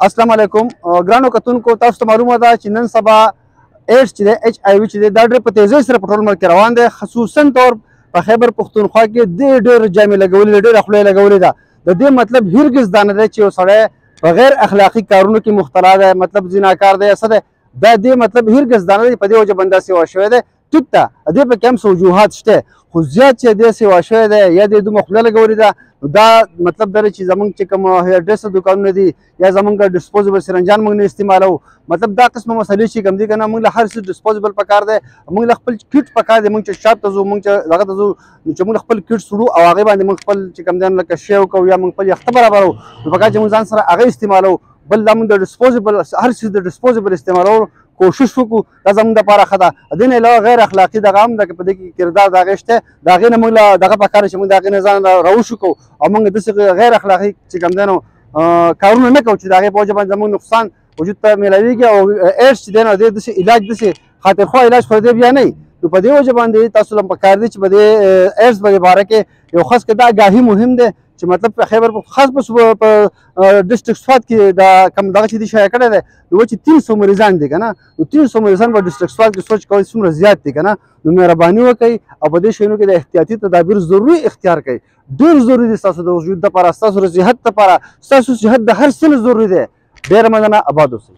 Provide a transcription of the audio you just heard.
अस्सलाम वालेकुम ګرانو کتونکو تاسو ته معلومه ده چې نن سبا ایډز چې دی ایچ آی وي چې دی دا ډېر په تیزۍ سره په ټول ملک کې روان دی خصوصا طور په خیبر پښتونخوا کې ډېر جامې لګولې ده ډېره خوله یې لګولې ده د دې مطلب هرګز دا نه دی چې یو سړی په غیر اخلاقي کارونو کې مبتلا دی مطلب زناکار دی یا څه دی دا دې مطلب هرګز دا نه دی په دې وجه بنده سیوا شوی دی ټیک ده دې پکې هم څه وجوهات شته خو زیات چې دې سیوا شوی دی یا دې دومره خوله لګولې ده دا مطلب دا چې زمونږ چې کوم هیر ډریس دکانونه دي یا زمونږ ډسپوزیبل سرنجان موږ نه استعمالو مطلب دا قسمه مسلې چې کوم دي که نه موږ له هر څه ډسپوزیبل پکار دی موږ له خپل کیټ پکار دی موږ چې شاپ ته ځو موږ چې دغه ته ځو چې موږ خپل کیټ سړو او هغې باندې موږ خپل چې کوم دی لکه شی وکړو یا موږ خپل یخته برابرو نو پکار چې موږ ځان سره هغه استعمالو بل دا موږ د ډسپوزیبل هر څیز د ډسپوزیبل استعمالولو کوشش وکړو دا زموږ دپاره ښه ده د دې نه علاوه غیر اخلاقي دغه هم ده که په دې کې کردار د هغې شته د هغې نه موږ له دغه پکار چې موږ د هغې نه ځان راوشو کوو او موږ داسې غیر اخلاقي چې کوم دی نو کارونه نه کوو چې د هغې په وجه باندې زموږ نقصان وجود ته میلاویږي او ایډز چې دی نو دې داسې علاج داسې خاطرخواه علاج پر دې بیا نه وي نو په دې وجه باندې تاسو له پکار دی چې په دې ایډز په باره کې یو خاص که دا آګاهي مهم دی چې مطلب په خیبر خاص په ډسټرکټ سوات کې دا کم دغه چې دي شایع کړی دی نو چې 300 مریضان دي که نه نو 300 مریضان په ډسټرکټ سوات کې سوچ کوئ څومره زیات دي که نه نو مهرباني وکړئ او په دې شیانو کې د احتیاطي تدابیر ضروري اختیار کړئ ډېر ضروري دي ستاسو د وجود دپاره ستاسو د صحت دپاره ستاسو صحت د هر څه نه ضروري دی ډېره مننه آباد اوسئ